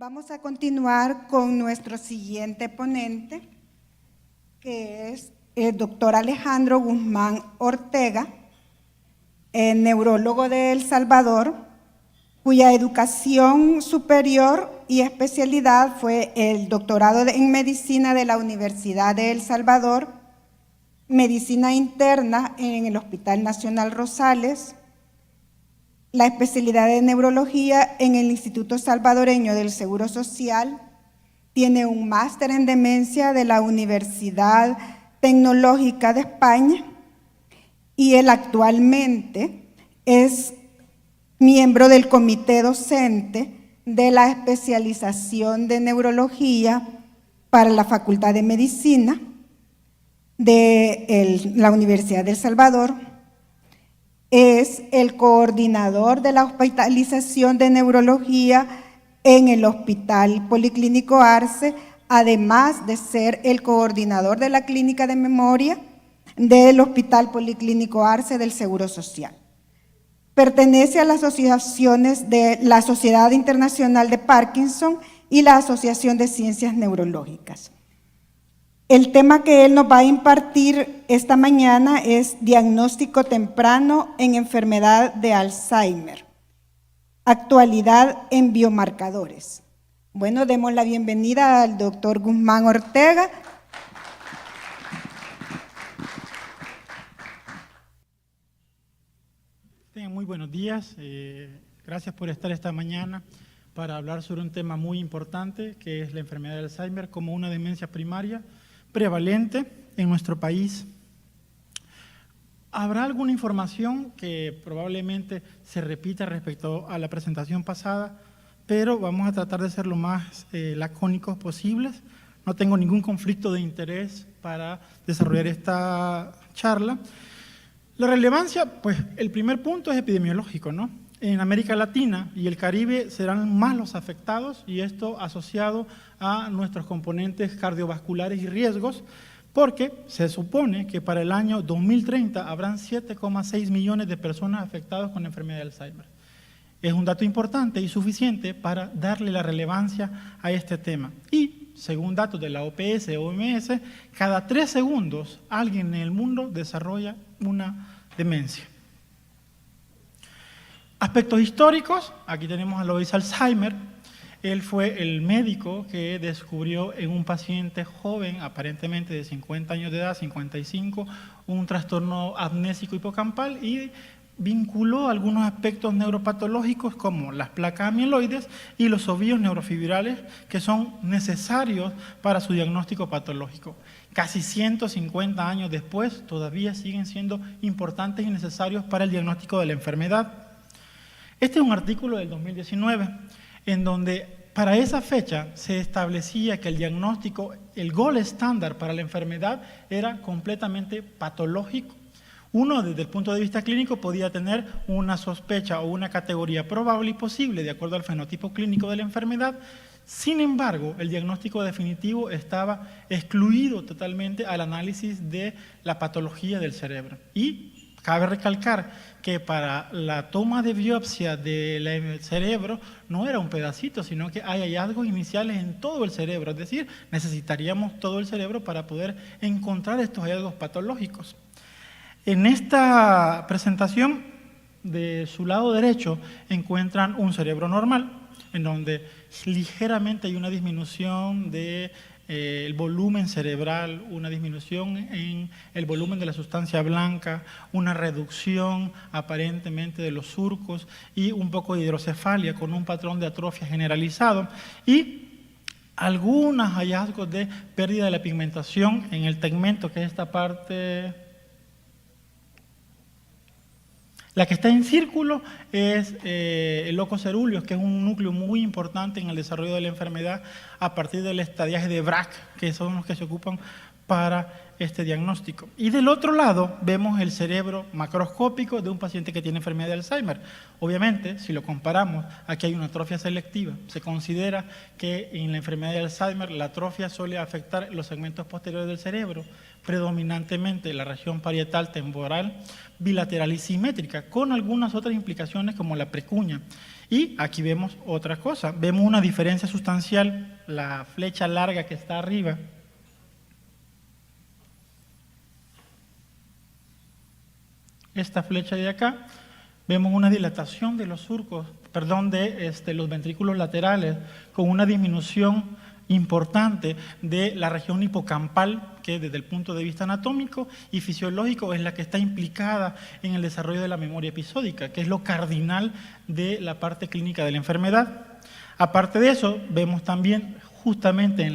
Vamos a continuar con nuestro siguiente ponente, que es el doctor Alejandro Guzmán Ortega, neurólogo de El Salvador, cuya educación superior y especialidad fue el doctorado en medicina de la Universidad de El Salvador, medicina interna en el Hospital Nacional Rosales, la especialidad de neurología en el Instituto Salvadoreño del Seguro Social, tiene un máster en demencia de la Universidad Tecnológica de España y él actualmente es miembro del comité docente de la especialización de neurología para la Facultad de Medicina de la Universidad de El Salvador. Es el coordinador de la hospitalización de neurología en el Hospital Policlínico Arce, además de ser el coordinador de la clínica de memoria del Hospital Policlínico Arce del Seguro Social. Pertenece a las asociaciones de la Sociedad Internacional de Parkinson y la Asociación de Ciencias Neurológicas. El tema que él nos va a impartir esta mañana es diagnóstico temprano en enfermedad de Alzheimer, actualidad en biomarcadores. Bueno, demos la bienvenida al doctor Guzmán Ortega. Tengan muy buenos días. Gracias por estar esta mañana para hablar sobre un tema muy importante que es la enfermedad de Alzheimer como una demencia primaria prevalente en nuestro país. Habrá alguna información que probablemente se repita respecto a la presentación pasada, pero vamos a tratar de ser lo más lacónicos posibles. No tengo ningún conflicto de interés para desarrollar esta charla. La relevancia, pues el primer punto es epidemiológico, ¿no? En América Latina y el Caribe serán más los afectados y esto asociado a nuestros componentes cardiovasculares y riesgos, porque se supone que para el año 2030 habrán 7,6 millones de personas afectadas con enfermedad de Alzheimer. Es un dato importante y suficiente para darle la relevancia a este tema. Y, según datos de la OMS, cada 3 segundos alguien en el mundo desarrolla una demencia. Aspectos históricos, aquí tenemos a Alois Alzheimer. Él fue el médico que descubrió en un paciente joven, aparentemente de 50 años de edad, 55, un trastorno amnésico hipocampal y vinculó algunos aspectos neuropatológicos como las placas amiloides y los ovillos neurofibrales que son necesarios para su diagnóstico patológico. Casi 150 años después todavía siguen siendo importantes y necesarios para el diagnóstico de la enfermedad. Este es un artículo del 2019 en donde para esa fecha se establecía que el diagnóstico, el gold estándar para la enfermedad era completamente patológico. Uno, desde el punto de vista clínico, podía tener una sospecha o una categoría probable y posible de acuerdo al fenotipo clínico de la enfermedad. Sin embargo, el diagnóstico definitivo estaba excluido totalmente al análisis de la patología del cerebro. Y cabe recalcar que para la toma de biopsia del cerebro no era un pedacito, sino que hay hallazgos iniciales en todo el cerebro, es decir, necesitaríamos todo el cerebro para poder encontrar estos hallazgos patológicos. En esta presentación, de su lado derecho, encuentran un cerebro normal, en donde ligeramente hay una disminución de el volumen cerebral, una disminución en el volumen de la sustancia blanca, una reducción aparentemente de los surcos y un poco de hidrocefalia con un patrón de atrofia generalizado y algunos hallazgos de pérdida de la pigmentación en el tegmento, que es esta parte. La que está en círculo es el locus coeruleus, que es un núcleo muy importante en el desarrollo de la enfermedad a partir del estadiaje de Braak, que son los que se ocupan para este diagnóstico. Y del otro lado vemos el cerebro macroscópico de un paciente que tiene enfermedad de Alzheimer. Obviamente, si lo comparamos, aquí hay una atrofia selectiva. Se considera que en la enfermedad de Alzheimer la atrofia suele afectar los segmentos posteriores del cerebro, predominantemente la región parietal temporal, bilateral y simétrica, con algunas otras implicaciones como la precuña. Y aquí vemos otra cosa, vemos una diferencia sustancial, la flecha larga que está arriba. Esta flecha de acá, vemos una dilatación de los surcos, de los ventrículos laterales, con una disminución importante de la región hipocampal, que desde el punto de vista anatómico y fisiológico es la que está implicada en el desarrollo de la memoria episódica, que es lo cardinal de la parte clínica de la enfermedad. Aparte de eso, vemos también justamente en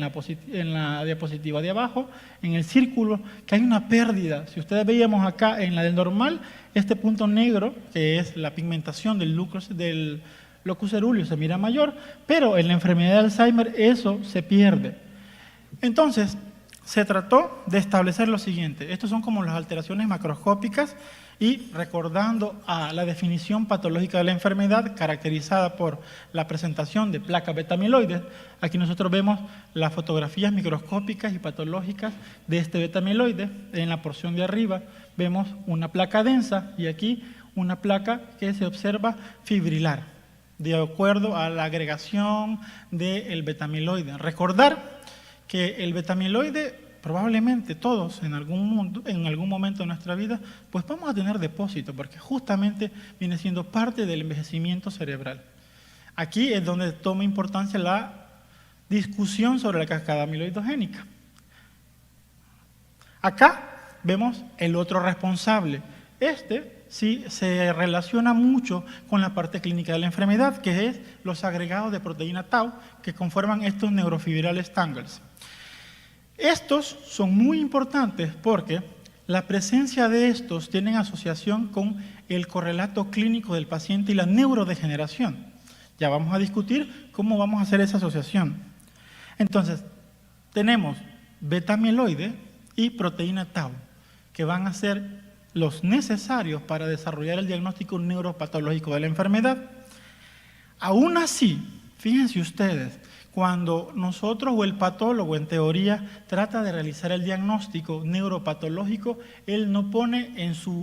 la diapositiva de abajo, en el círculo, que hay una pérdida. Si ustedes veíamos acá en la del normal, este punto negro, que es la pigmentación del locus coeruleus, se mira mayor, pero en la enfermedad de Alzheimer eso se pierde. Entonces, se trató de establecer lo siguiente. Estos son como las alteraciones macroscópicas y recordando a la definición patológica de la enfermedad caracterizada por la presentación de placas beta-amiloides. Aquí nosotros vemos las fotografías microscópicas y patológicas de este beta-amiloide. En la porción de arriba vemos una placa densa y aquí una placa que se observa fibrilar, de acuerdo a la agregación del beta-amiloide. Recordar que el beta-amiloide, probablemente todos en algún momento de nuestra vida, pues vamos a tener depósito, porque justamente viene siendo parte del envejecimiento cerebral. Aquí es donde toma importancia la discusión sobre la cascada amiloidogénica. Acá vemos el otro responsable. Sí se relaciona mucho con la parte clínica de la enfermedad, que es los agregados de proteína tau que conforman estos neurofibrales tangles. Estos son muy importantes porque la presencia de estos tienen asociación con el correlato clínico del paciente y la neurodegeneración. Ya vamos a discutir cómo vamos a hacer esa asociación. Entonces, tenemos beta-amiloide y proteína tau, que van a ser los necesarios para desarrollar el diagnóstico neuropatológico de la enfermedad. Aún así, fíjense ustedes, cuando nosotros o el patólogo, en teoría, trata de realizar el diagnóstico neuropatológico, él no pone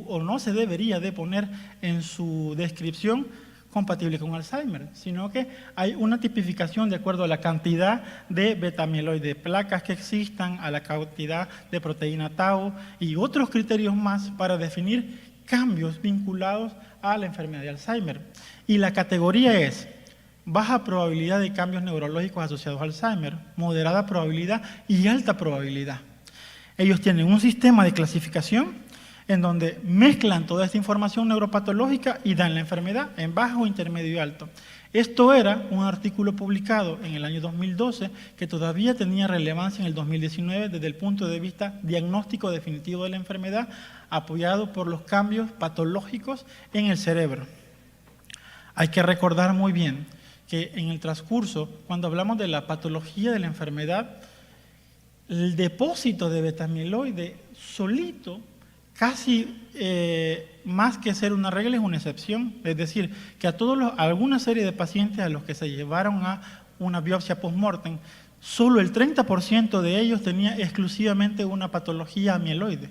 o no se debería de poner en su descripción compatible con Alzheimer, sino que hay una tipificación de acuerdo a la cantidad de beta-amiloide, placas que existan, a la cantidad de proteína tau y otros criterios más para definir cambios vinculados a la enfermedad de Alzheimer. Y la categoría es baja probabilidad de cambios neurológicos asociados a Alzheimer, moderada probabilidad y alta probabilidad. Ellos tienen un sistema de clasificación en donde mezclan toda esta información neuropatológica y dan la enfermedad en bajo, intermedio y alto. Esto era un artículo publicado en el año 2012 que todavía tenía relevancia en el 2019 desde el punto de vista diagnóstico definitivo de la enfermedad, apoyado por los cambios patológicos en el cerebro. Hay que recordar muy bien que en el transcurso, cuando hablamos de la patología de la enfermedad, el depósito de beta-amiloide solito, casi más que ser una regla, es una excepción. Es decir, que a alguna serie de pacientes a los que se llevaron a una biopsia post-mortem, solo el 30% de ellos tenía exclusivamente una patología amiloide.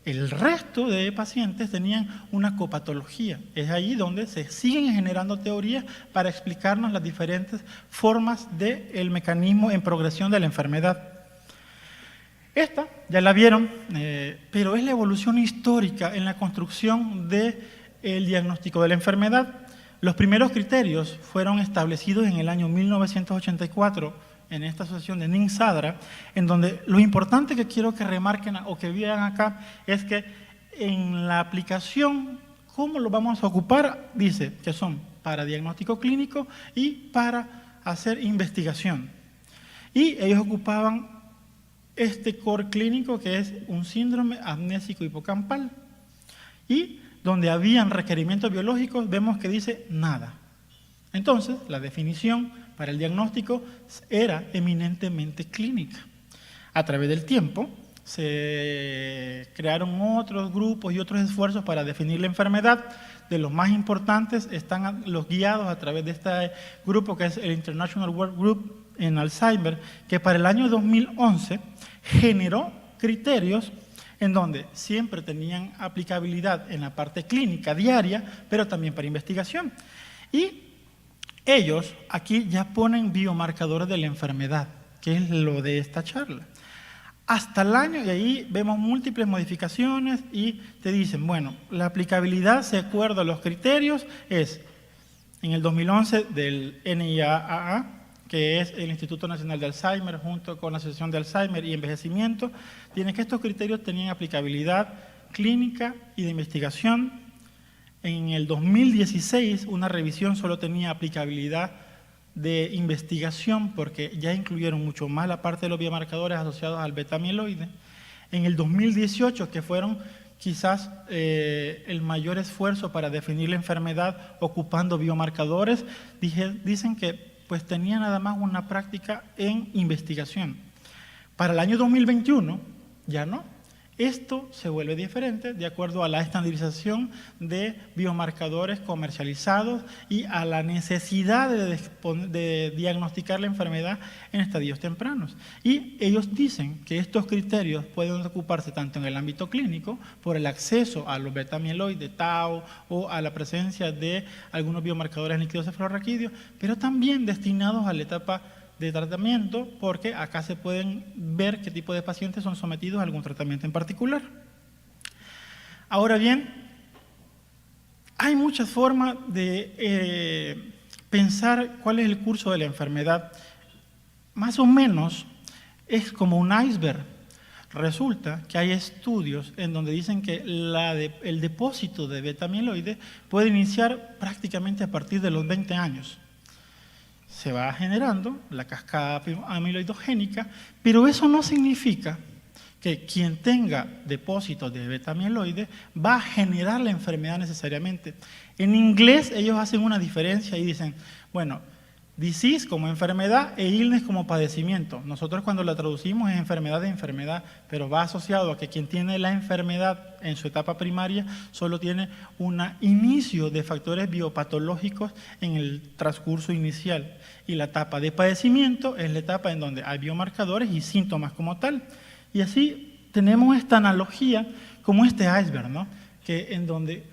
El resto de pacientes tenían una copatología. Es ahí donde se siguen generando teorías para explicarnos las diferentes formas del mecanismo en progresión de la enfermedad. Esta, ya la vieron, pero es la evolución histórica en la construcción del diagnóstico de la enfermedad. Los primeros criterios fueron establecidos en el año 1984 en esta asociación de NINSADRA, en donde lo importante que quiero que remarquen o que vean acá es que en la aplicación, ¿cómo lo vamos a ocupar? Dice que son para diagnóstico clínico y para hacer investigación. Y ellos ocupaban este core clínico, que es un síndrome amnésico hipocampal, y donde habían requerimientos biológicos, vemos que dice nada. Entonces, la definición para el diagnóstico era eminentemente clínica. A través del tiempo se crearon otros grupos y otros esfuerzos para definir la enfermedad. De los más importantes están los guiados a través de este grupo que es el International Work Group en Alzheimer, que para el año 2011 generó criterios en donde siempre tenían aplicabilidad en la parte clínica diaria, pero también para investigación. Y ellos aquí ya ponen biomarcadores de la enfermedad, que es lo de esta charla. Hasta el año, y ahí vemos múltiples modificaciones y te dicen, bueno, la aplicabilidad, de acuerdo a los criterios, es en el 2011 del NIAAA, que es el Instituto Nacional de Alzheimer, junto con la Asociación de Alzheimer y Envejecimiento, tiene que estos criterios tenían aplicabilidad clínica y de investigación. En el 2016, una revisión solo tenía aplicabilidad de investigación porque ya incluyeron mucho más la parte de los biomarcadores asociados al beta-amiloide. En el 2018, que fueron quizás el mayor esfuerzo para definir la enfermedad ocupando biomarcadores, dicen que pues tenía nada más una práctica en investigación. Para el año 2021 ya no. Esto se vuelve diferente de acuerdo a la estandarización de biomarcadores comercializados y a la necesidad de diagnosticar la enfermedad en estadios tempranos. Y ellos dicen que estos criterios pueden ocuparse tanto en el ámbito clínico, por el acceso a los beta-amiloides, tau, o a la presencia de algunos biomarcadores níquidocefalorraquídeos, pero también destinados a la etapa de tratamiento, porque acá se pueden ver qué tipo de pacientes son sometidos a algún tratamiento en particular. Ahora bien, hay muchas formas de pensar cuál es el curso de la enfermedad. Más o menos es como un iceberg. Resulta que hay estudios en donde dicen que el depósito de beta-amiloide puede iniciar prácticamente a partir de los 20 años. Se va generando la cascada amiloidogénica, pero eso no significa que quien tenga depósitos de beta-amiloide va a generar la enfermedad necesariamente. En inglés ellos hacen una diferencia y dicen, bueno, disease como enfermedad e illness como padecimiento. Nosotros cuando la traducimos es enfermedad de enfermedad, pero va asociado a que quien tiene la enfermedad en su etapa primaria solo tiene un inicio de factores biopatológicos en el transcurso inicial. Y la etapa de padecimiento es la etapa en donde hay biomarcadores y síntomas como tal. Y así tenemos esta analogía como este iceberg, ¿no? Que en donde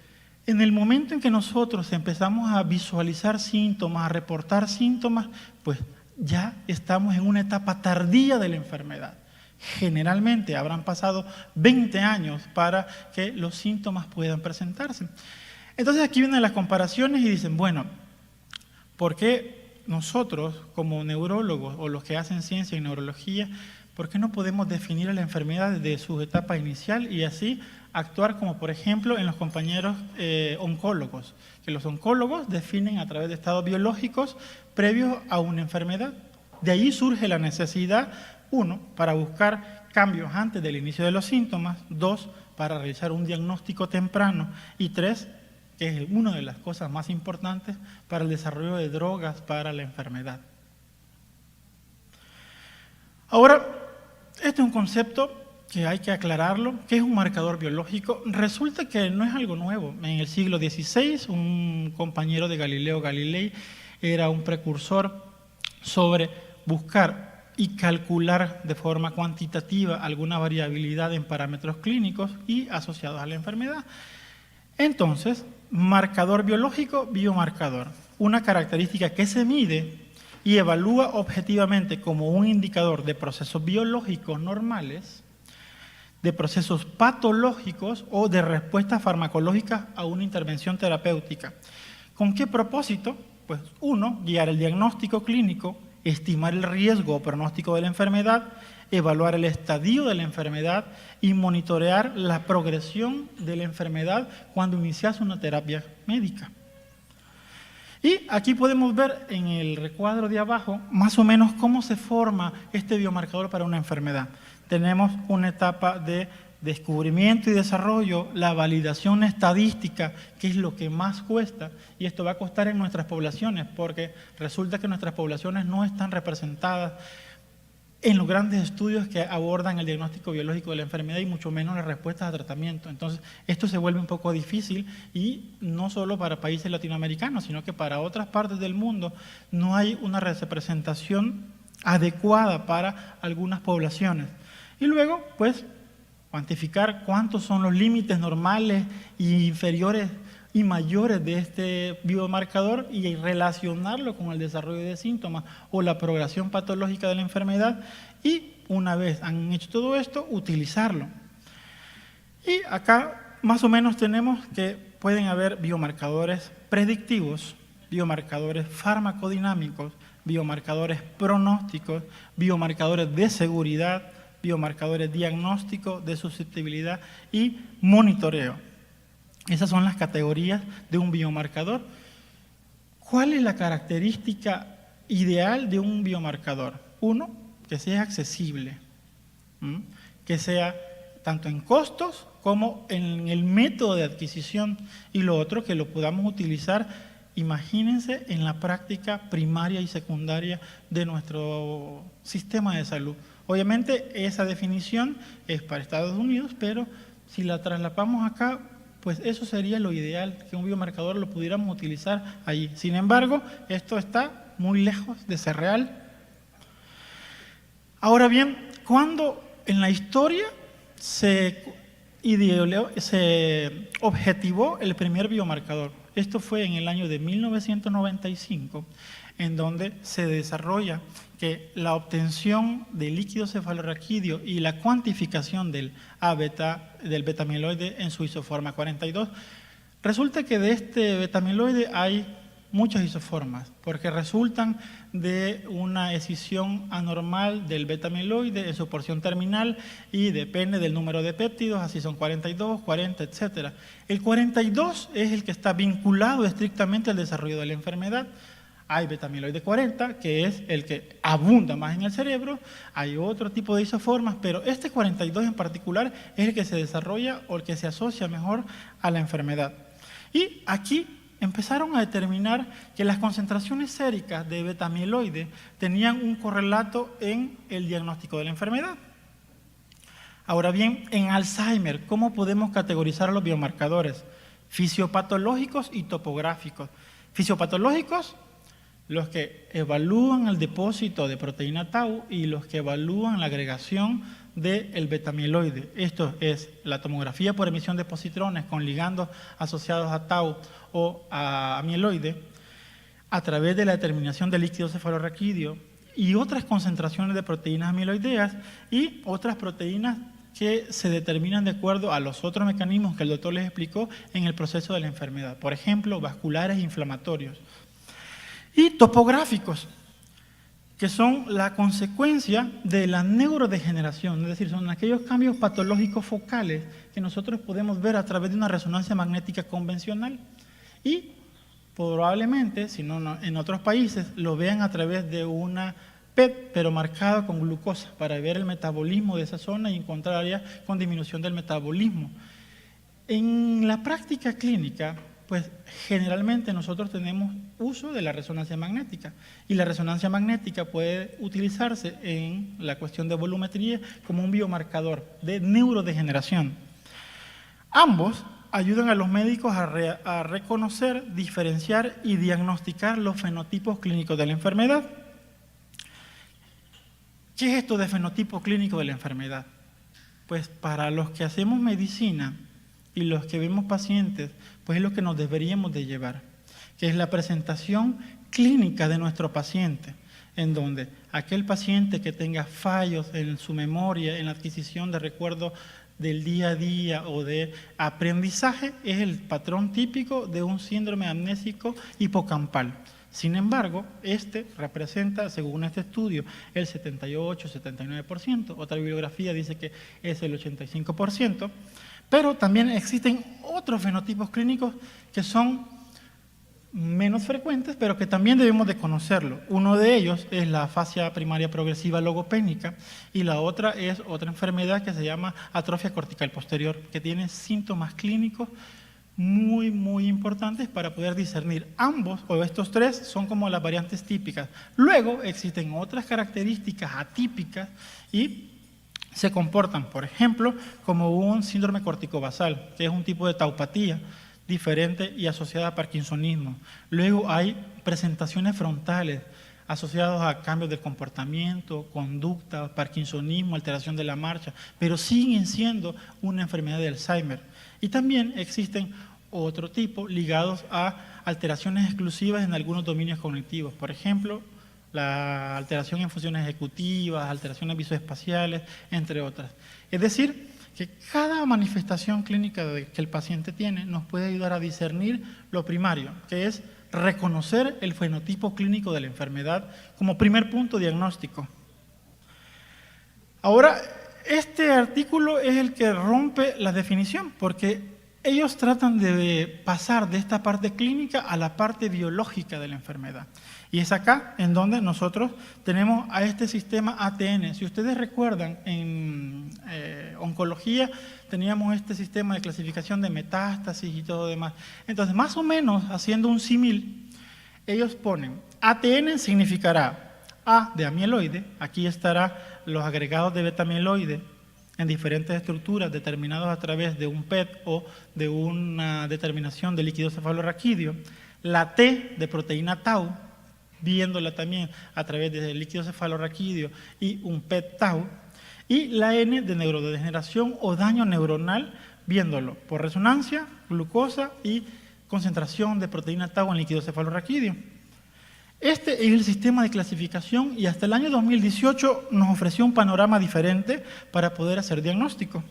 en el momento en que nosotros empezamos a visualizar síntomas, a reportar síntomas, pues ya estamos en una etapa tardía de la enfermedad. Generalmente habrán pasado 20 años para que los síntomas puedan presentarse. Entonces aquí vienen las comparaciones y dicen, bueno, ¿por qué nosotros como neurólogos o los que hacen ciencia en neurología, por qué no podemos definir la enfermedad desde su etapa inicial y así actuar como, por ejemplo, en los compañeros oncólogos? Que los oncólogos definen a través de estados biológicos previos a una enfermedad. De ahí surge la necesidad, 1, para buscar cambios antes del inicio de los síntomas, 2, para realizar un diagnóstico temprano y 3, que es una de las cosas más importantes para el desarrollo de drogas para la enfermedad. Ahora, este es un concepto que hay que aclararlo, que es un marcador biológico. Resulta que no es algo nuevo. En el siglo XVI, un compañero de Galileo Galilei era un precursor sobre buscar y calcular de forma cuantitativa alguna variabilidad en parámetros clínicos y asociados a la enfermedad. Entonces, marcador biológico, biomarcador. Una característica que se mide y evalúa objetivamente como un indicador de procesos biológicos normales, de procesos patológicos o de respuestas farmacológicas a una intervención terapéutica. ¿Con qué propósito? Pues 1, guiar el diagnóstico clínico, estimar el riesgo o pronóstico de la enfermedad, evaluar el estadio de la enfermedad y monitorear la progresión de la enfermedad cuando inicias una terapia médica. Y aquí podemos ver en el recuadro de abajo más o menos cómo se forma este biomarcador para una enfermedad. Tenemos una etapa de descubrimiento y desarrollo, la validación estadística, que es lo que más cuesta, y esto va a costar en nuestras poblaciones, porque resulta que nuestras poblaciones no están representadas en los grandes estudios que abordan el diagnóstico biológico de la enfermedad y mucho menos las respuestas a tratamiento. Entonces, esto se vuelve un poco difícil y no solo para países latinoamericanos, sino que para otras partes del mundo no hay una representación adecuada para algunas poblaciones. Y luego, pues, cuantificar cuántos son los límites normales y inferiores y mayores de este biomarcador y relacionarlo con el desarrollo de síntomas o la progresión patológica de la enfermedad, y una vez han hecho todo esto, utilizarlo. Y acá más o menos tenemos que pueden haber biomarcadores predictivos, biomarcadores farmacodinámicos, biomarcadores pronósticos, biomarcadores de seguridad, biomarcadores diagnósticos de susceptibilidad y monitoreo. Esas son las categorías de un biomarcador. ¿Cuál es la característica ideal de un biomarcador? Uno, que sea accesible, que sea tanto en costos como en el método de adquisición, y lo otro, que lo podamos utilizar, imagínense, en la práctica primaria y secundaria de nuestro sistema de salud. Obviamente esa definición es para Estados Unidos, pero si la trasladamos acá, pues eso sería lo ideal, que un biomarcador lo pudiéramos utilizar allí. Sin embargo, esto está muy lejos de ser real. Ahora bien, ¿cuándo en la historia se objetivó el primer biomarcador? Esto fue en el año de 1995, en donde se desarrolla que la obtención de líquido cefalorraquídeo y la cuantificación del beta-amiloide en su isoforma 42. Resulta que de este beta-amiloide hay muchas isoformas, porque resultan de una escisión anormal del beta-amiloide en su porción terminal y depende del número de péptidos, así son 42, 40, etc. El 42 es el que está vinculado estrictamente al desarrollo de la enfermedad. Hay beta-amiloide 40, que es el que abunda más en el cerebro, hay otro tipo de isoformas, pero este 42 en particular es el que se desarrolla o el que se asocia mejor a la enfermedad. Y aquí empezaron a determinar que las concentraciones séricas de beta-amiloide tenían un correlato en el diagnóstico de la enfermedad. Ahora bien, en Alzheimer, ¿cómo podemos categorizar los biomarcadores? Fisiopatológicos y topográficos. Fisiopatológicos, los que evalúan el depósito de proteína tau y los que evalúan la agregación del beta-amiloide. Esto es la tomografía por emisión de positrones con ligandos asociados a tau o a amiloide, a través de la determinación del líquido cefalorraquídeo y otras concentraciones de proteínas amiloideas y otras proteínas que se determinan de acuerdo a los otros mecanismos que el doctor les explicó en el proceso de la enfermedad, por ejemplo, vasculares e inflamatorios. Y topográficos, que son la consecuencia de la neurodegeneración, es decir, son aquellos cambios patológicos focales que nosotros podemos ver a través de una resonancia magnética convencional y probablemente, si no en otros países, lo vean a través de una PET, pero marcada con glucosa, para ver el metabolismo de esa zona y encontrar áreas con disminución del metabolismo. En la práctica clínica, pues generalmente nosotros tenemos uso de la resonancia magnética y la resonancia magnética puede utilizarse en la cuestión de volumetría como un biomarcador de neurodegeneración. Ambos ayudan a los médicos a reconocer, diferenciar y diagnosticar los fenotipos clínicos de la enfermedad. ¿Qué es esto de fenotipo clínico de la enfermedad? Pues para los que hacemos medicina y los que vemos pacientes, pues es lo que nos deberíamos de llevar, que es la presentación clínica de nuestro paciente, en donde aquel paciente que tenga fallos en su memoria, en la adquisición de recuerdos del día a día o de aprendizaje, es el patrón típico de un síndrome amnésico hipocampal. Sin embargo, este representa, según este estudio, el 78-79%, otra bibliografía dice que es el 85%, pero también existen otros fenotipos clínicos que son menos frecuentes, pero que también debemos de conocerlo. Uno de ellos es la afasia primaria progresiva logopénica y la otra es otra enfermedad que se llama atrofia cortical posterior, que tiene síntomas clínicos muy importantes para poder discernir. Ambos, o estos tres, son como las variantes típicas. Luego existen otras características atípicas y se comportan, por ejemplo, como un síndrome corticobasal, que es un tipo de taupatía diferente y asociada a parkinsonismo. Luego hay presentaciones frontales, asociados a cambios del comportamiento, conducta, parkinsonismo, alteración de la marcha, pero siguen siendo una enfermedad de Alzheimer. Y también existen otro tipo ligados a alteraciones exclusivas en algunos dominios cognitivos, por ejemplo, la alteración en funciones ejecutivas, alteraciones visoespaciales, entre otras. Es decir, que cada manifestación clínica que el paciente tiene nos puede ayudar a discernir lo primario, que es reconocer el fenotipo clínico de la enfermedad como primer punto diagnóstico. Ahora, este artículo es el que rompe la definición, porque ellos tratan de pasar de esta parte clínica a la parte biológica de la enfermedad. Y es acá en donde nosotros tenemos a este sistema ATN. Si ustedes recuerdan, en oncología teníamos este sistema de clasificación de metástasis y todo demás. Entonces, más o menos, haciendo un símil, ellos ponen ATN significará A de amiloide, aquí estará los agregados de beta-amiloide en diferentes estructuras determinados a través de un PET o de una determinación de líquido cefalorraquídeo, la T de proteína tau, viéndola también a través del líquido cefalorraquídeo y un PET tau, y la N de neurodegeneración o daño neuronal, viéndolo por resonancia, glucosa y concentración de proteína tau en líquido cefalorraquídeo. Este es el sistema de clasificación y hasta el año 2018 nos ofreció un panorama diferente para poder hacer diagnóstico.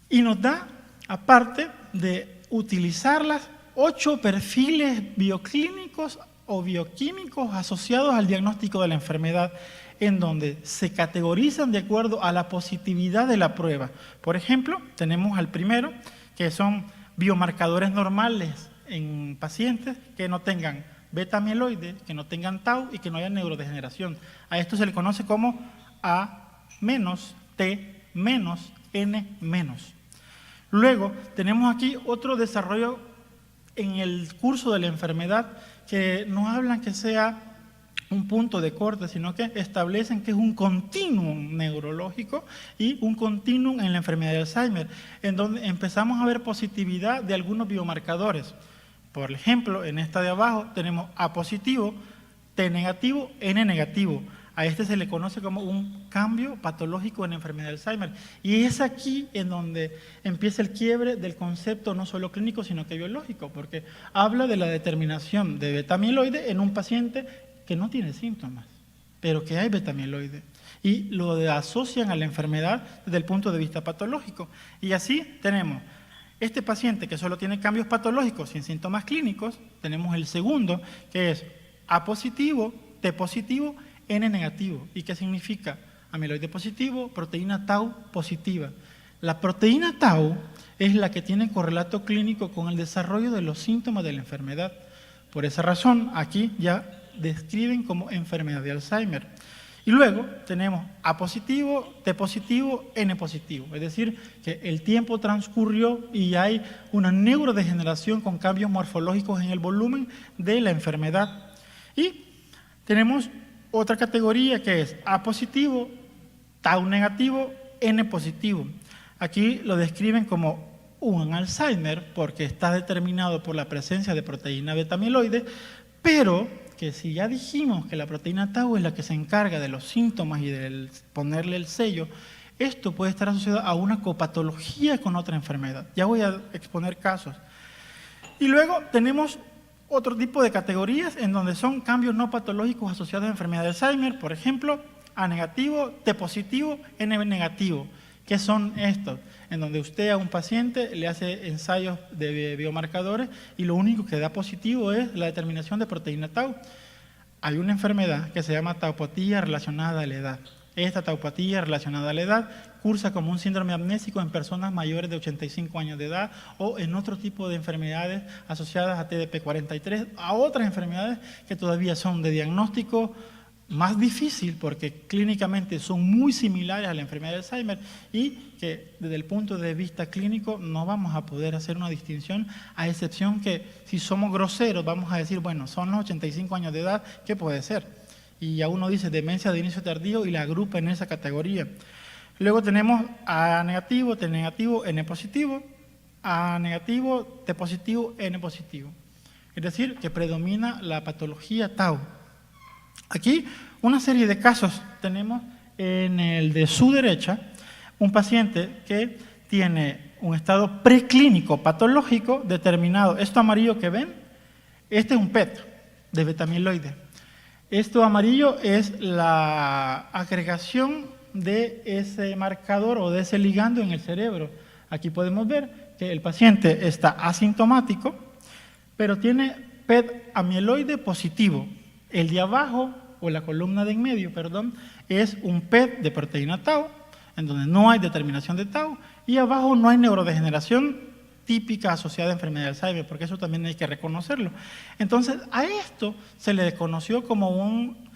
Y nos da, aparte de utilizar las 8 perfiles bioclínicos o bioquímicos asociados al diagnóstico de la enfermedad, en donde se categorizan de acuerdo a la positividad de la prueba. Por ejemplo, tenemos al primero, que son biomarcadores normales en pacientes que no tengan beta-amiloide, que no tengan tau y que no haya neurodegeneración. A esto se le conoce como A-, T-, N-. Luego, tenemos aquí otro desarrollo en el curso de la enfermedad que no hablan que sea un punto de corte, sino que establecen que es un continuum neurológico y un continuum en la enfermedad de Alzheimer, en donde empezamos a ver positividad de algunos biomarcadores. Por ejemplo, en esta de abajo tenemos A positivo, T negativo, N negativo. A este se le conoce como un cambio patológico en la enfermedad de Alzheimer. Y es aquí en donde empieza el quiebre del concepto no solo clínico, sino que biológico, porque habla de la determinación de beta-amiloide en un paciente que no tiene síntomas, pero que hay beta-amiloide. Y lo asocian a la enfermedad desde el punto de vista patológico. Y así tenemos este paciente que solo tiene cambios patológicos sin síntomas clínicos. Tenemos el segundo, que es A positivo, T positivo, N negativo. ¿Y qué significa? Amiloide positivo, proteína tau positiva. La proteína tau es la que tiene correlato clínico con el desarrollo de los síntomas de la enfermedad. Por esa razón, aquí ya describen como enfermedad de Alzheimer. Y luego tenemos A positivo, T positivo, N positivo. Es decir, que el tiempo transcurrió y hay una neurodegeneración con cambios morfológicos en el volumen de la enfermedad. Y tenemos otra categoría que es A positivo, tau negativo, N positivo. Aquí lo describen como un Alzheimer porque está determinado por la presencia de proteína beta-amiloide, pero que si ya dijimos que la proteína tau es la que se encarga de los síntomas y de ponerle el sello, esto puede estar asociado a una copatología con otra enfermedad. Ya voy a exponer casos. Y luego tenemos otro tipo de categorías en donde son cambios no patológicos asociados a enfermedad de Alzheimer, por ejemplo, A negativo, T positivo, N negativo. ¿Qué son estos? En donde usted a un paciente le hace ensayos de biomarcadores y lo único que da positivo es la determinación de proteína tau. Hay una enfermedad que se llama taupatía relacionada a la edad. Esta taupatía relacionada a la edad cursa como un síndrome amnésico en personas mayores de 85 años de edad o en otro tipo de enfermedades asociadas a TDP-43, a otras enfermedades que todavía son de diagnóstico más difícil porque clínicamente son muy similares a la enfermedad de Alzheimer y que desde el punto de vista clínico no vamos a poder hacer una distinción, a excepción que si somos groseros vamos a decir, bueno, son los 85 años de edad, ¿qué puede ser? Y ya uno dice demencia de inicio tardío y la agrupa en esa categoría. Luego tenemos A negativo, T negativo, N positivo, A negativo, T positivo, N positivo. Es decir, que predomina la patología tau. Aquí una serie de casos tenemos en el de su derecha, un paciente que tiene un estado preclínico patológico determinado. Esto amarillo que ven, este es un PET de beta-amiloide. Esto amarillo es la agregación de ese marcador o de ese ligando en el cerebro. Aquí podemos ver que el paciente está asintomático, pero tiene PET amiloide positivo. El de abajo, o la columna de en medio, perdón, es un PET de proteína tau, en donde no hay determinación de tau, y abajo no hay neurodegeneración típica asociada a enfermedad de Alzheimer, porque eso también hay que reconocerlo. Entonces, a esto se le conoció como un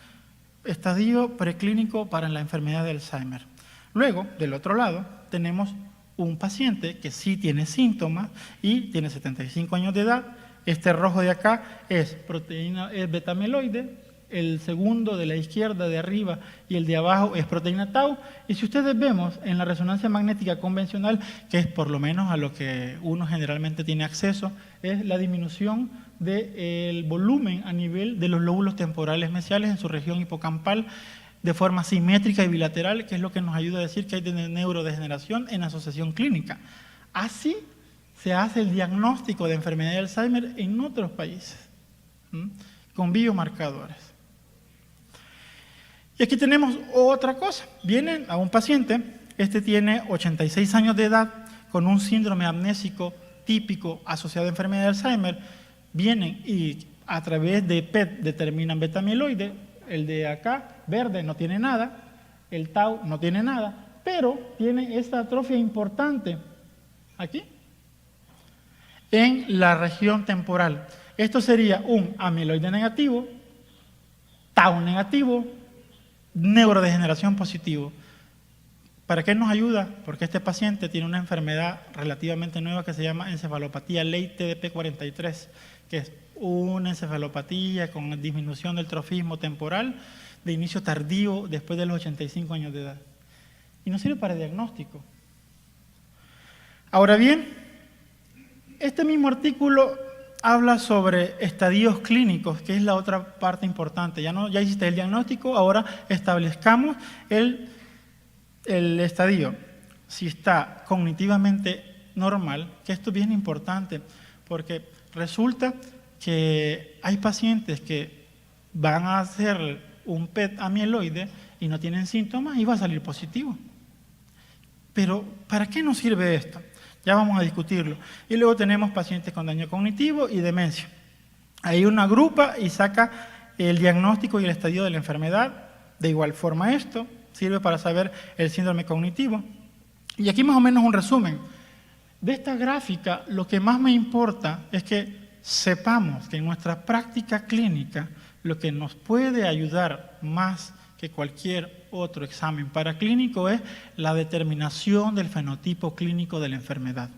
estadio preclínico para la enfermedad de Alzheimer. Luego, del otro lado, tenemos un paciente que sí tiene síntomas y tiene 75 años de edad. Este rojo de acá es proteína, es beta-amiloide. El segundo de la izquierda de arriba y el de abajo es proteína tau. Y si ustedes vemos en la resonancia magnética convencional, que es por lo menos a lo que uno generalmente tiene acceso, es la disminución del volumen a nivel de los lóbulos temporales mesiales en su región hipocampal de forma simétrica y bilateral, que es lo que nos ayuda a decir que hay neurodegeneración en asociación clínica. Así se hace el diagnóstico de enfermedad de Alzheimer en otros países, con biomarcadores. Y aquí tenemos otra cosa. Vienen a un paciente, este tiene 86 años de edad, con un síndrome amnésico típico asociado a enfermedad de Alzheimer. Vienen y a través de PET determinan beta-amiloide. El de acá, verde, no tiene nada. El tau no tiene nada, pero tiene esta atrofia importante aquí, en la región temporal. Esto sería un amiloide negativo, tau negativo, neurodegeneración positivo. ¿Para qué nos ayuda? Porque este paciente tiene una enfermedad relativamente nueva que se llama encefalopatía Leigh-TDP43, que es una encefalopatía con disminución del trofismo temporal de inicio tardío después de los 85 años de edad. Y nos sirve para diagnóstico. Ahora bien, este mismo artículo habla sobre estadios clínicos, que es la otra parte importante. Ya hiciste el diagnóstico, ahora establezcamos el estadio. Si está cognitivamente normal, que esto es bien importante, porque resulta que hay pacientes que van a hacer un PET amiloide y no tienen síntomas y va a salir positivo. Pero, ¿para qué nos sirve esto? Ya vamos a discutirlo. Y luego tenemos pacientes con daño cognitivo y demencia. Ahí uno agrupa y saca el diagnóstico y el estadio de la enfermedad. De igual forma esto sirve para saber el síndrome cognitivo. Y aquí más o menos un resumen. De esta gráfica, lo que más me importa es que sepamos que en nuestra práctica clínica lo que nos puede ayudar más que cualquier otro examen paraclínico es la determinación del fenotipo clínico de la enfermedad.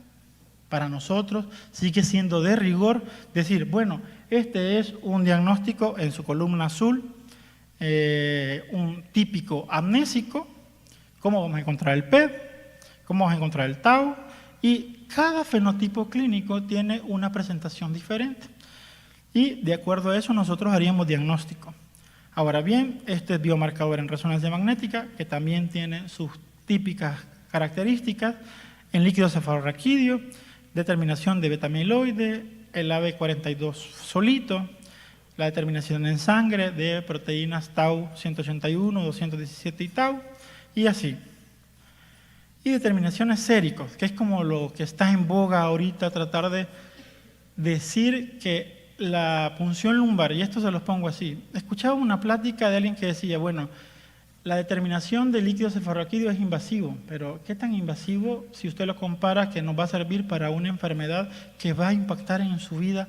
Para nosotros sigue siendo de rigor decir, bueno, este es un diagnóstico en su columna azul, un típico amnésico, cómo vamos a encontrar el PET, cómo vamos a encontrar el tau, y cada fenotipo clínico tiene una presentación diferente. Y de acuerdo a eso nosotros haríamos diagnóstico. Ahora bien, este es biomarcador en resonancia magnética, que también tiene sus típicas características, en líquido cefalorraquídeo, determinación de beta-amiloide, el AB42 solito, la determinación en sangre de proteínas tau 181, 217 y tau, y así. Y determinaciones séricos, que es como lo que está en boga ahorita, tratar de decir que la punción lumbar, y esto se los pongo así, escuchaba una plática de alguien que decía, bueno, la determinación del líquido cefalorraquídeo es invasivo, pero ¿qué tan invasivo si usted lo compara que nos va a servir para una enfermedad que va a impactar en su vida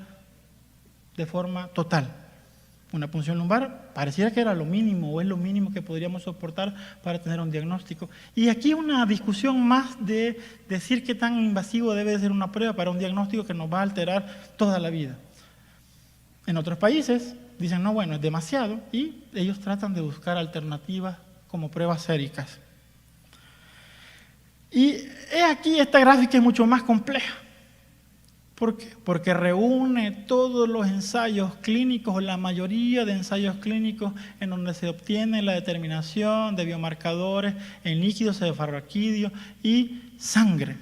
de forma total? Una punción lumbar pareciera que era lo mínimo o es lo mínimo que podríamos soportar para tener un diagnóstico. Y aquí una discusión más de decir qué tan invasivo debe de ser una prueba para un diagnóstico que nos va a alterar toda la vida. En otros países dicen, no, bueno, es demasiado, y ellos tratan de buscar alternativas como pruebas séricas. Y aquí esta gráfica es mucho más compleja, ¿Por qué? Porque reúne todos los ensayos clínicos, o la mayoría de ensayos clínicos, en donde se obtiene la determinación de biomarcadores en líquidos, cefalorraquídeos y sangre.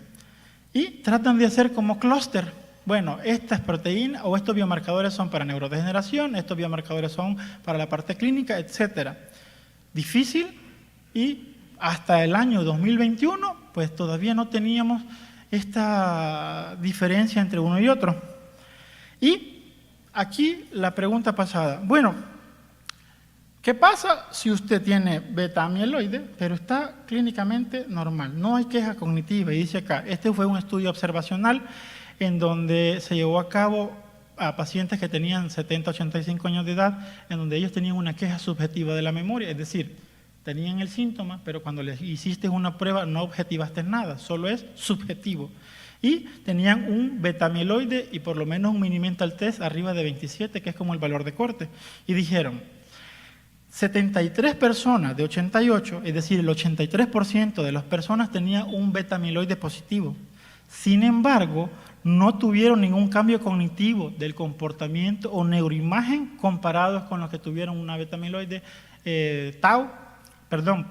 Y tratan de hacer como clúster. Bueno, estas proteínas o estos biomarcadores son para neurodegeneración, estos biomarcadores son para la parte clínica, etc. Difícil, y hasta el año 2021, pues todavía no teníamos esta diferencia entre uno y otro. Y aquí la pregunta pasada. Bueno, ¿qué pasa si usted tiene beta-amiloide, pero está clínicamente normal? No hay queja cognitiva. Y dice acá, este fue un estudio observacional en donde se llevó a cabo a pacientes que tenían 70, 85 años de edad, en donde ellos tenían una queja subjetiva de la memoria, es decir, tenían el síntoma, pero cuando les hiciste una prueba no objetivaste nada, solo es subjetivo. Y tenían un beta-amiloide y por lo menos un mini-mental test arriba de 27, que es como el valor de corte. Y dijeron, 73 personas de 88, es decir, el 83% de las personas tenían un beta-amiloide positivo. Sin embargo, no tuvieron ningún cambio cognitivo del comportamiento o neuroimagen comparados con los que tuvieron una beta-amiloide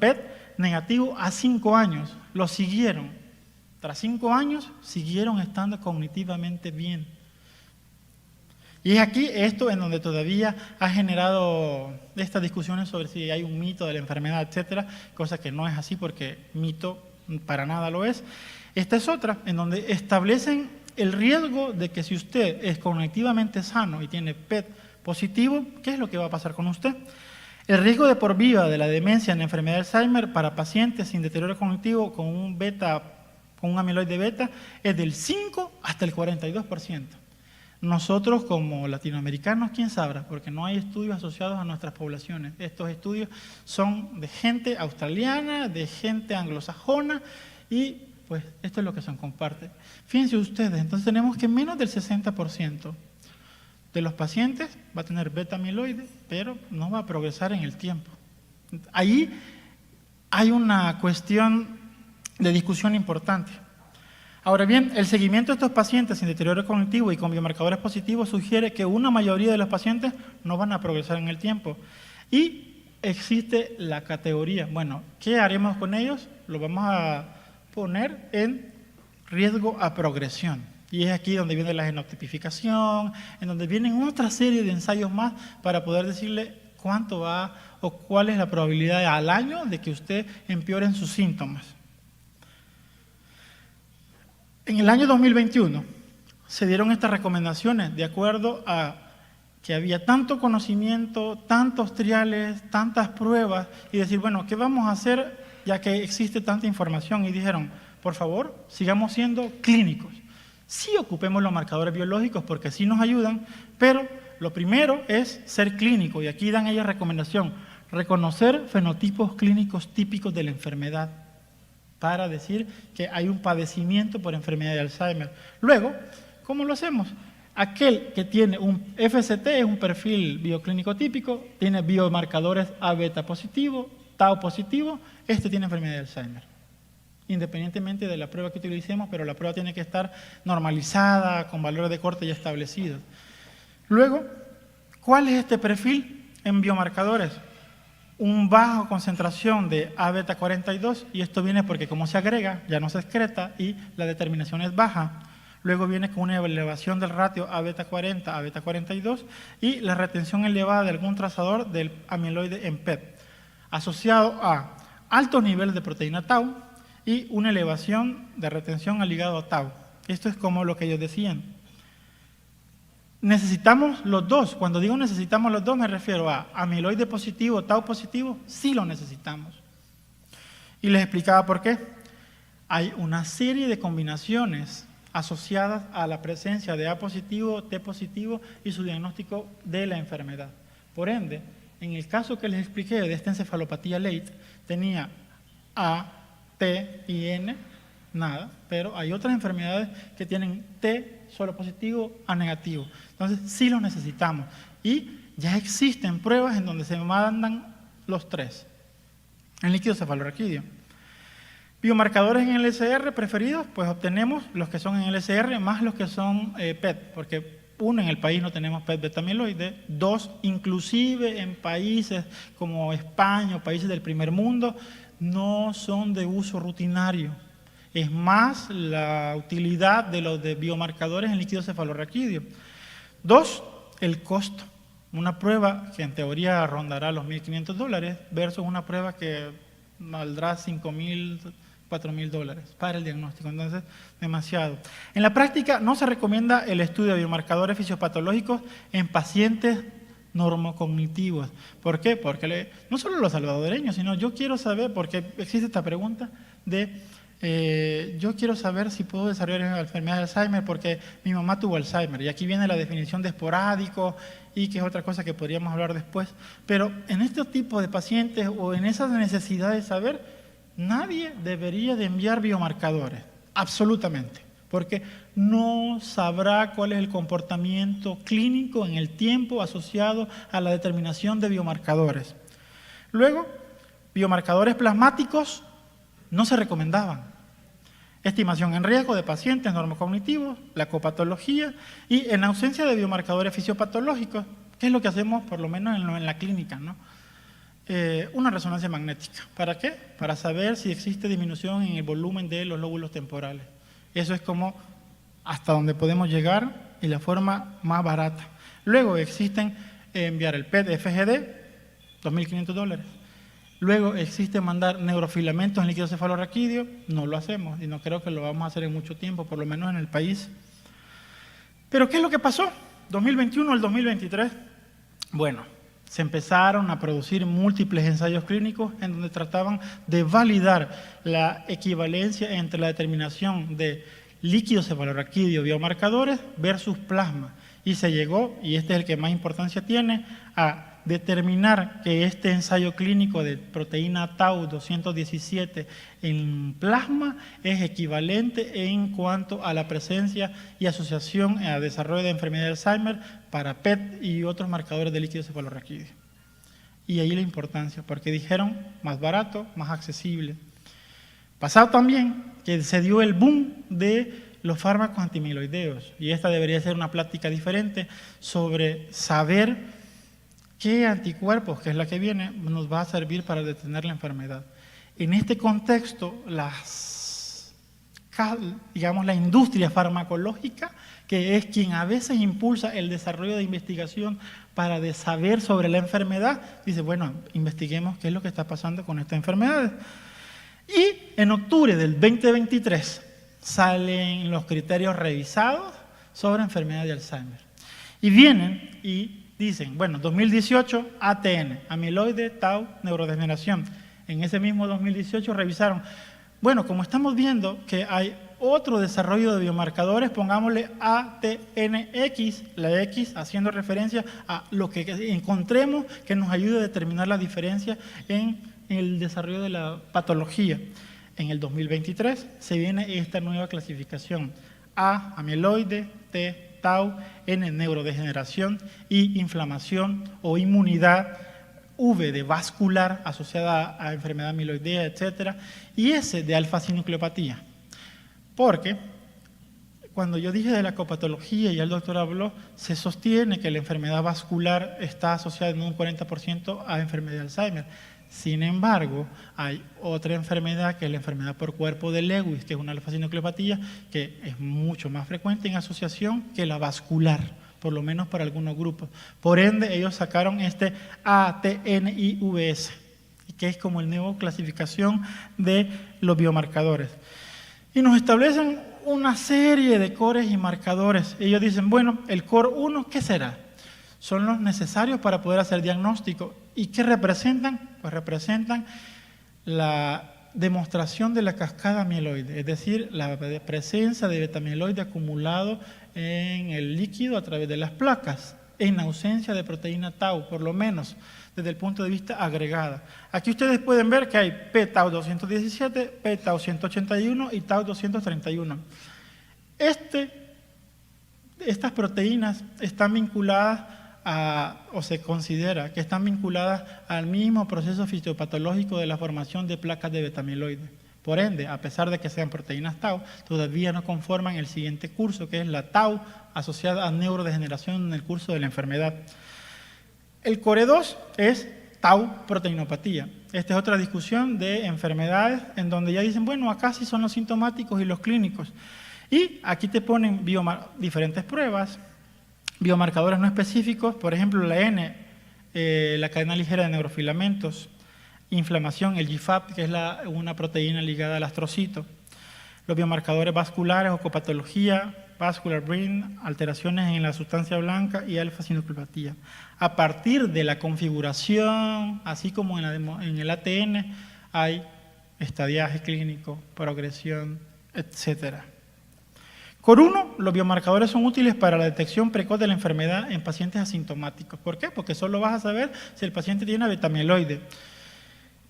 PET negativo a 5 años. Lo siguieron. Tras 5 años, siguieron estando cognitivamente bien. Y es aquí esto en donde todavía ha generado estas discusiones sobre si hay un mito de la enfermedad, etcétera, cosa que no es así porque mito para nada lo es. Esta es otra, en donde establecen el riesgo de que si usted es cognitivamente sano y tiene PET positivo, ¿qué es lo que va a pasar con usted? El riesgo de por vida de la demencia en la enfermedad de Alzheimer para pacientes sin deterioro cognitivo con un amiloide beta es del 5 hasta el 42%. Nosotros como latinoamericanos, ¿quién sabrá? Porque no hay estudios asociados a nuestras poblaciones. Estos estudios son de gente australiana, de gente anglosajona y pues esto es lo que se comparte. Fíjense ustedes, entonces tenemos que menos del 60% de los pacientes va a tener beta-amiloide, pero no va a progresar en el tiempo. Ahí hay una cuestión de discusión importante. Ahora bien, el seguimiento de estos pacientes sin deterioro cognitivo y con biomarcadores positivos sugiere que una mayoría de los pacientes no van a progresar en el tiempo. Y existe la categoría, bueno, ¿qué haremos con ellos? Lo vamos a poner en riesgo a progresión. Y es aquí donde viene la genotipificación, en donde vienen otra serie de ensayos más para poder decirle cuánto va o cuál es la probabilidad al año de que usted empeore en sus síntomas. En el año 2021 se dieron estas recomendaciones de acuerdo a que había tanto conocimiento, tantos triales, tantas pruebas, y decir, bueno, ¿qué vamos a hacer ya que existe tanta información? Y dijeron, por favor, sigamos siendo clínicos. Sí ocupemos los marcadores biológicos porque sí nos ayudan, pero lo primero es ser clínico, y aquí dan ellas recomendación, reconocer fenotipos clínicos típicos de la enfermedad, para decir que hay un padecimiento por enfermedad de Alzheimer. Luego, ¿cómo lo hacemos? Aquel que tiene un FST, es un perfil bioclínico típico, tiene biomarcadores A beta positivo, tau positivo, este tiene enfermedad de Alzheimer. Independientemente de la prueba que utilicemos, pero la prueba tiene que estar normalizada, con valores de corte ya establecidos. Luego, ¿cuál es este perfil en biomarcadores? Un bajo concentración de A beta 42, y esto viene porque como se agrega, ya no se excreta y la determinación es baja. Luego viene con una elevación del ratio A beta 40, A beta 42 y la retención elevada de algún trazador del amiloide en PET, asociado a altos niveles de proteína tau y una elevación de retención al hígado tau. Esto es como lo que ellos decían. Necesitamos los dos. Cuando digo necesitamos los dos me refiero a amiloide positivo, tau positivo, sí lo necesitamos. Y les explicaba por qué. Hay una serie de combinaciones asociadas a la presencia de A positivo, T positivo y su diagnóstico de la enfermedad. Por ende, en el caso que les expliqué de esta encefalopatía late, tenía A, T y N, nada, pero hay otras enfermedades que tienen T solo positivo, A negativo. Entonces, sí los necesitamos. Y ya existen pruebas en donde se mandan los tres en líquido cefalorraquídeo. Biomarcadores en LSR preferidos, pues obtenemos los que son en LSR más los que son PET, porque uno, en el país no tenemos PET beta-amiloide; dos, inclusive en países como España o países del primer mundo, no son de uso rutinario. Es más la utilidad de los de biomarcadores en líquido cefalorraquídeo. Dos, el costo. Una prueba que en teoría rondará los $1.500 versus una prueba que valdrá $5.000, $4.000 para el diagnóstico. Entonces, demasiado. En la práctica no se recomienda el estudio de biomarcadores fisiopatológicos en pacientes normocognitivos. ¿Por qué? Porque no solo los salvadoreños, sino yo quiero saber, porque existe esta pregunta de yo quiero saber si puedo desarrollar la enfermedad de Alzheimer porque mi mamá tuvo Alzheimer. Y aquí viene la definición de esporádico, y que es otra cosa que podríamos hablar después. Pero en este tipo de pacientes o en esas necesidades de saber, nadie debería de enviar biomarcadores, absolutamente, porque no sabrá cuál es el comportamiento clínico en el tiempo asociado a la determinación de biomarcadores. Luego, biomarcadores plasmáticos no se recomendaban. Estimación en riesgo de pacientes normocognitivos, la copatología, y en ausencia de biomarcadores fisiopatológicos, ¿qué es lo que hacemos por lo menos en la clínica, ¿no? Una resonancia magnética. ¿Para qué? Para saber si existe disminución en el volumen de los lóbulos temporales. Eso es como hasta donde podemos llegar y la forma más barata. Luego existen enviar el PET-FGD, $2.500. Luego existe mandar neurofilamentos en líquido cefalorraquídeo, no lo hacemos y no creo que lo vamos a hacer en mucho tiempo, por lo menos en el país. Pero ¿qué es lo que pasó? 2021 al 2023, bueno, se empezaron a producir múltiples ensayos clínicos en donde trataban de validar la equivalencia entre la determinación de líquido cefalorraquídeo biomarcadores versus plasma. Y se llegó, y este es el que más importancia tiene, a determinar que este ensayo clínico de proteína Tau 217 en plasma es equivalente en cuanto a la presencia y asociación a desarrollo de enfermedad de Alzheimer para PET y otros marcadores de líquido cefalorraquídeo. Y ahí la importancia, porque dijeron más barato, más accesible. Pasado también que se dio el boom de los fármacos antimiloideos, y esta debería ser una plática diferente sobre saber qué anticuerpos, que es la que viene, nos va a servir para detener la enfermedad. En este contexto, la industria farmacológica, que es quien a veces impulsa el desarrollo de investigación para saber sobre la enfermedad, dice, bueno, investiguemos qué es lo que está pasando con esta enfermedad. Y en octubre del 2023 salen los criterios revisados sobre enfermedad de Alzheimer. Y vienen y dicen, bueno, 2018, ATN, amiloide, tau, neurodegeneración. En ese mismo 2018 revisaron, bueno, como estamos viendo que hay otro desarrollo de biomarcadores, pongámosle ATNX, la X haciendo referencia a lo que encontremos que nos ayude a determinar la diferencia en el desarrollo de la patología. En el 2023 se viene esta nueva clasificación, A, amiloide, T, tau, N, neurodegeneración y inflamación o inmunidad, V de vascular asociada a enfermedad amiloidea, etc. Y S de alfa-sinucleopatía. Porque cuando yo dije de la copatología y el doctor habló, se sostiene que la enfermedad vascular está asociada en un 40% a enfermedad de Alzheimer. Sin embargo, hay otra enfermedad que es la enfermedad por cuerpo de Lewis, que es una alfa-sinucleopatía, que es mucho más frecuente en asociación que la vascular, por lo menos para algunos grupos. Por ende, ellos sacaron este ATNIVS, que es como la nueva clasificación de los biomarcadores. Y nos establecen una serie de cores y marcadores. Ellos dicen, bueno, el core 1, ¿qué será? Son los necesarios para poder hacer diagnóstico. ¿Y qué representan? Pues representan la demostración de la cascada amiloide, es decir, la presencia de beta-amiloide acumulado en el líquido a través de las placas, en ausencia de proteína tau, por lo menos desde el punto de vista agregada. Aquí ustedes pueden ver que hay p-tau 217, p-tau 181 y tau 231. Estas proteínas están vinculadas o se considera que están vinculadas al mismo proceso fisiopatológico de la formación de placas de beta-amiloide. Por ende, a pesar de que sean proteínas tau, todavía no conforman el siguiente curso, que es la tau asociada a neurodegeneración en el curso de la enfermedad. El CORE2 es tau proteinopatía. Esta es otra discusión de enfermedades en donde ya dicen, bueno, acá sí son los sintomáticos y los clínicos. Y aquí te ponen diferentes pruebas, biomarcadores no específicos, por ejemplo, la N, la cadena ligera de neurofilamentos, inflamación, el GFAP, que es una proteína ligada al astrocito, los biomarcadores vasculares o copatología, vascular brain, alteraciones en la sustancia blanca y alfa-sinupilopatía. A partir de la configuración, así como en el ATN, hay estadiaje clínico, progresión, etc. COR1, los biomarcadores son útiles para la detección precoz de la enfermedad en pacientes asintomáticos. ¿Por qué? Porque solo vas a saber si el paciente tiene beta-amiloide.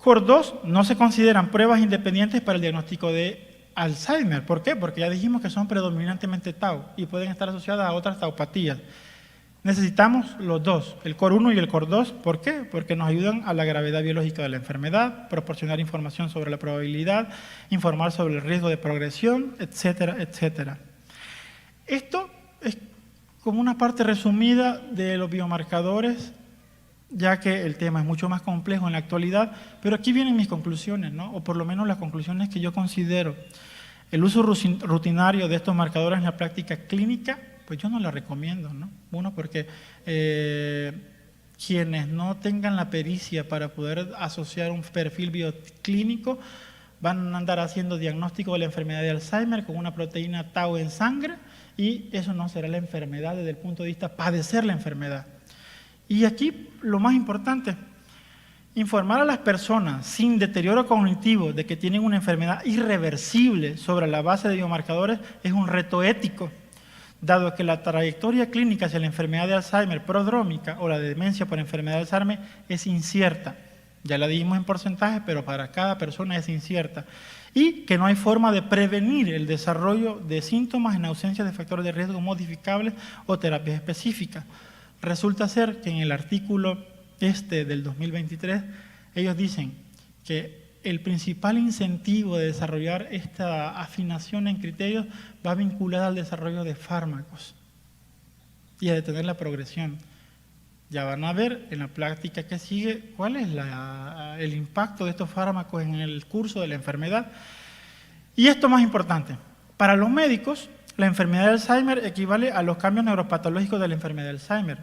COR2 no se consideran pruebas independientes para el diagnóstico de Alzheimer. ¿Por qué? Porque ya dijimos que son predominantemente tau y pueden estar asociadas a otras taupatías. Necesitamos los dos, el COR1 y el COR2. ¿Por qué? Porque nos ayudan a la gravedad biológica de la enfermedad, proporcionar información sobre la probabilidad, informar sobre el riesgo de progresión, etcétera, etcétera. Esto es como una parte resumida de los biomarcadores, ya que el tema es mucho más complejo en la actualidad, pero aquí vienen mis conclusiones, ¿no? O por lo menos las conclusiones que yo considero. El uso rutinario de estos marcadores en la práctica clínica, pues yo no la recomiendo, ¿no? Uno, porque quienes no tengan la pericia para poder asociar un perfil bioclínico van a andar haciendo diagnóstico de la enfermedad de Alzheimer con una proteína tau en sangre, y eso no será la enfermedad desde el punto de vista padecer la enfermedad. Y aquí lo más importante, informar a las personas sin deterioro cognitivo de que tienen una enfermedad irreversible sobre la base de biomarcadores es un reto ético, dado que la trayectoria clínica hacia la enfermedad de Alzheimer prodrómica o la de demencia por enfermedad de Alzheimer es incierta. Ya la dimos en porcentaje, pero para cada persona es incierta. Y que no hay forma de prevenir el desarrollo de síntomas en ausencia de factores de riesgo modificables o terapias específicas. Resulta ser que en el artículo del 2023, ellos dicen que el principal incentivo de desarrollar esta afinación en criterios va vinculada al desarrollo de fármacos y a detener la progresión. Ya van a ver en la práctica que sigue cuál es el impacto de estos fármacos en el curso de la enfermedad. Y esto más importante, para los médicos, la enfermedad de Alzheimer equivale a los cambios neuropatológicos de la enfermedad de Alzheimer,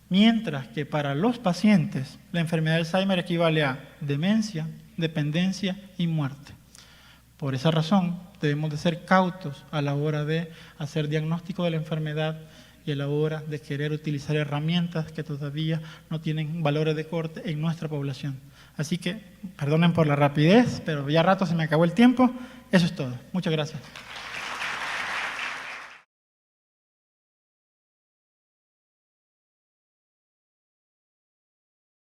mientras que para los pacientes la enfermedad de Alzheimer equivale a demencia, dependencia y muerte. Por esa razón debemos de ser cautos a la hora de hacer diagnóstico de la enfermedad y a la hora de querer utilizar herramientas que todavía no tienen valores de corte en nuestra población. Así que, perdonen por la rapidez, pero ya rato se me acabó el tiempo. Eso es todo. Muchas gracias.